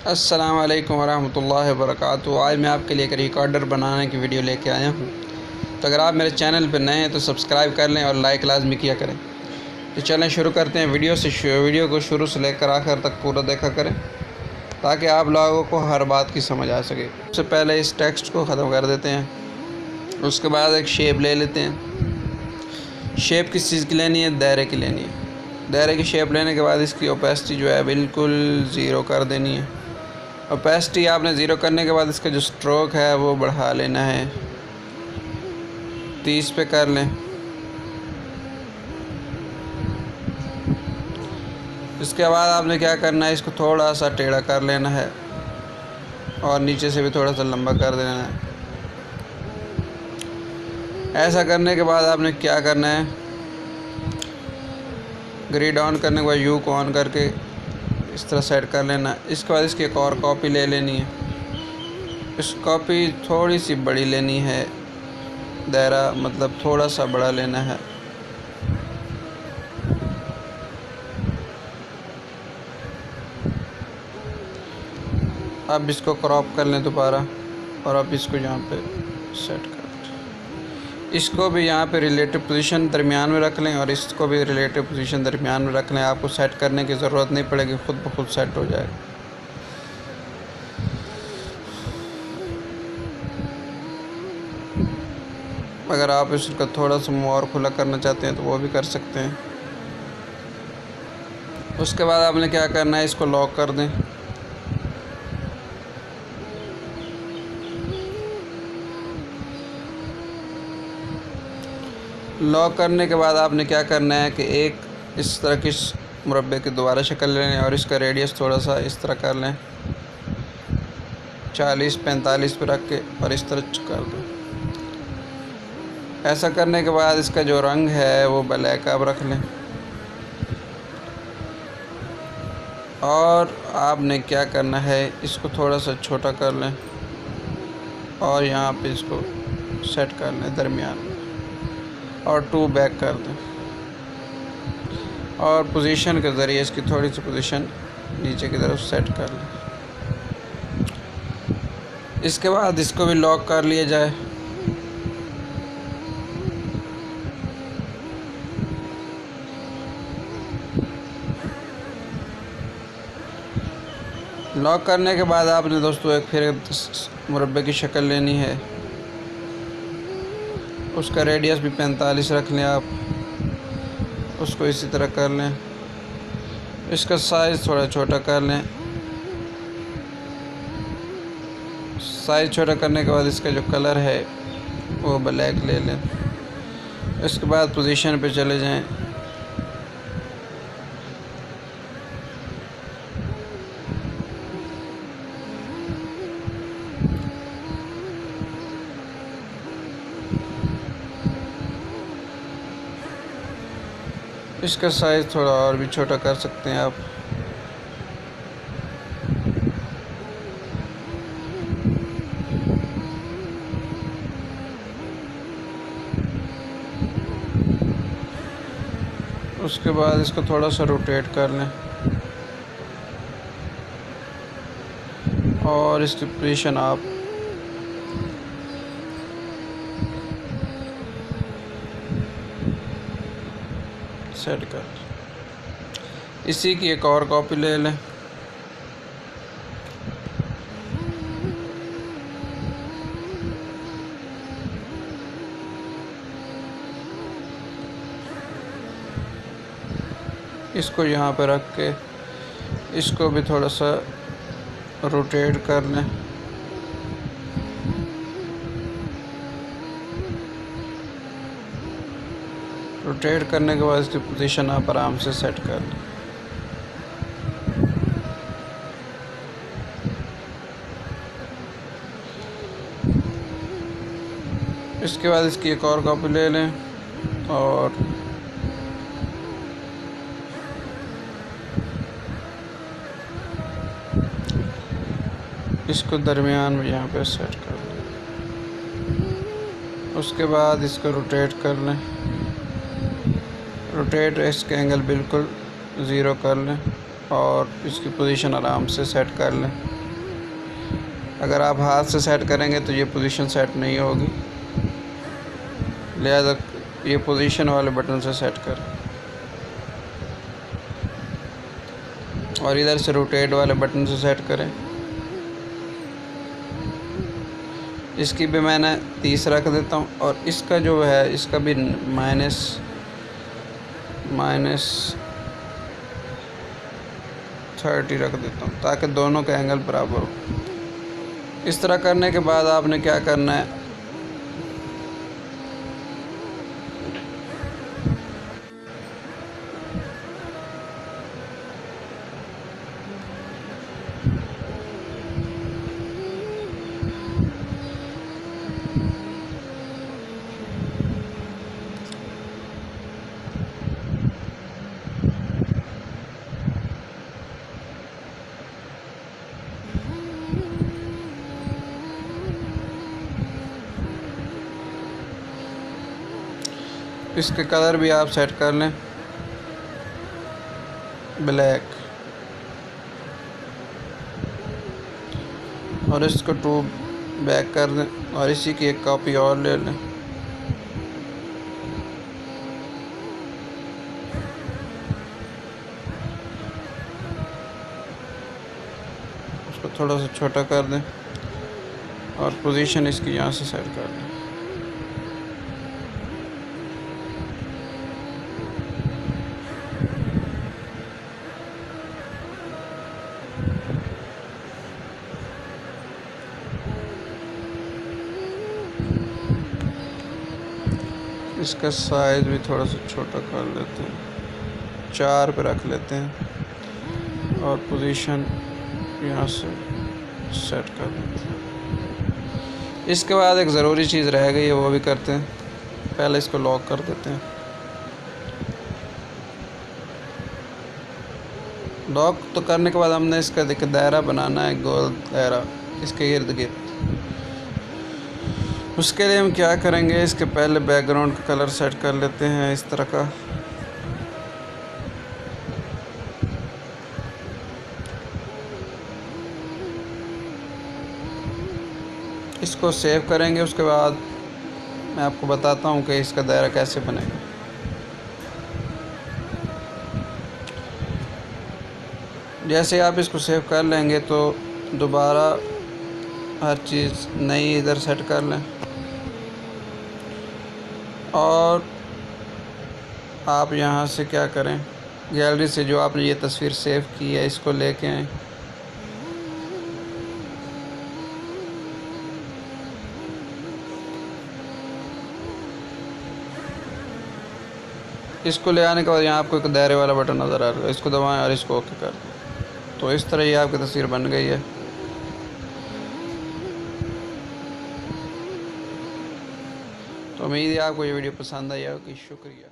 अस्सलाम वालेकुम वरहमतुल्लाहि वबरकातुहू। आज मैं आपके लिए एक रिकॉर्डर बनाने की वीडियो लेके आया हूँ। तो अगर आप मेरे चैनल पर नए हैं तो सब्सक्राइब कर लें और लाइक लाजमी किया करें। तो चलें शुरू करते हैं। वीडियो को शुरू से लेकर आखिर तक पूरा देखा करें ताकि आप लोगों को हर बात की समझ आ सके। सबसे पहले इस टेक्स्ट को ख़त्म कर देते हैं। उसके बाद एक शेप ले लेते हैं। शेप किस चीज़ की लेनी है? दायरे की लेनी है। दायरे की शेप लेने के बाद इसकी ओपेसिटी जो है बिल्कुल ज़ीरो कर देनी है। ओपेसिटी आपने ज़ीरो करने के बाद इसका जो स्ट्रोक है वो बढ़ा लेना है, 30 पे कर लें। इसके बाद आपने क्या करना है, इसको थोड़ा सा टेढ़ा कर लेना है और नीचे से भी थोड़ा सा लंबा कर देना है। ऐसा करने के बाद आपने क्या करना है, ग्रिड ऑन करने के बाद यू को ऑन करके इस तरह सेट कर लेना। इसके बाद इसकी एक और कॉपी ले लेनी है। इस कॉपी थोड़ी सी बड़ी लेनी है, दायरा मतलब थोड़ा सा बड़ा लेना है। अब इसको क्रॉप कर लें दोबारा और अब इसको यहाँ पे सेट कर दें। इसको भी यहाँ पे रिलेटिव पोजीशन दरमियान में रख लें और इसको भी रिलेटिव पोजीशन दरमियान में रख लें। आपको सेट करने की ज़रूरत नहीं पड़ेगी, ख़ुद ब खुद सेट हो जाएगा। अगर आप इसका थोड़ा सा मुँह और खुला करना चाहते हैं तो वो भी कर सकते हैं। उसके बाद आपने क्या करना है, इसको लॉक कर दें। लॉक करने के बाद आपने क्या करना है कि एक इस तरह की मुरब्बे की दोबारा शक्ल लें और इसका रेडियस थोड़ा सा इस तरह कर लें, 40-45 पे रख के और इस तरह कर दें। ऐसा करने के बाद इसका जो रंग है वो ब्लैक आप रख लें और आपने क्या करना है, इसको थोड़ा सा छोटा कर लें और यहाँ पे इसको सेट कर लें दरमियान में और 2 बैक कर दें और पोजीशन के ज़रिए इसकी थोड़ी सी पोजीशन नीचे की तरफ सेट कर लें। इसके बाद इसको भी लॉक कर लिया जाए। लॉक करने के बाद आपने दोस्तों एक फिर मुरब्बे की शक्ल लेनी है। उसका रेडियस भी 45 रख लें आप, उसको इसी तरह कर लें। इसका साइज़ थोड़ा छोटा कर लें। साइज़ छोटा करने के बाद इसका जो कलर है वो ब्लैक ले लें। इसके बाद पोजीशन पे चले जाएं। इसका साइज़ थोड़ा और भी छोटा कर सकते हैं आप। उसके बाद इसको थोड़ा सा रोटेट कर लें और इसकी पोजीशन आप सेट कर लें। इसी की एक और कॉपी ले लें। इसको यहाँ पे रख के इसको भी थोड़ा सा रोटेट कर लें। रोटेट करने के बाद इसकी पोजीशन आप आराम से सेट कर लें। इसके बाद इसकी एक और कॉपी ले लें और इसको दरमियान में यहाँ पे सेट कर लें। उसके बाद इसको रोटेट कर लें। रोटेट इसके एंगल बिल्कुल ज़ीरो कर लें और इसकी पोजीशन आराम से सेट कर लें। अगर आप हाथ से सेट करेंगे तो ये पोजीशन सेट नहीं होगी, लिहाजा ये पोजीशन वाले बटन से सेट करें। और इधर से रोटेट वाले बटन से सेट करें। इसकी भी मैंने 30 रख देता हूँ और इसका जो है इसका भी माइनस 30 रख देता हूँ ताकि दोनों के एंगल बराबर हो। इस तरह करने के बाद आपने क्या करना है, इसके कलर भी आप सेट कर लें ब्लैक, और इसको 2 बैक कर दें और इसी की एक कॉपी और ले लें। उसको थोड़ा सा छोटा कर दें और पोजीशन इसकी यहाँ से सेट कर दें। इसका साइज़ भी थोड़ा सा छोटा कर लेते हैं, 4 पे रख लेते हैं और पोजीशन यहाँ से सेट कर देते हैं। इसके बाद एक ज़रूरी चीज़ रह गई है, वो भी करते हैं। पहले इसको लॉक कर देते हैं। लॉक तो करने के बाद हमने इसका देखिए दायरा बनाना है, गोल दायरा इसके इर्द गिर्द। उसके लिए हम क्या करेंगे, इसके पहले बैकग्राउंड का कलर सेट कर लेते हैं इस तरह का। इसको सेव करेंगे, उसके बाद मैं आपको बताता हूँ कि इसका दायरा कैसे बनेगा। जैसे आप इसको सेव कर लेंगे तो दोबारा हर चीज़ नई इधर सेट कर लें और आप यहाँ से क्या करें, गैलरी से जो आपने ये तस्वीर सेव की है इसको लेके आएँ। इसको ले आने के बाद यहाँ आपको एक दायरे वाला बटन नज़र आ रहा है, इसको दबाएं और इसको ओके कर दें। तो इस तरह ये आपकी तस्वीर बन गई है। तो उम्मीद है आपको ये वीडियो पसंद आई होगी। शुक्रिया।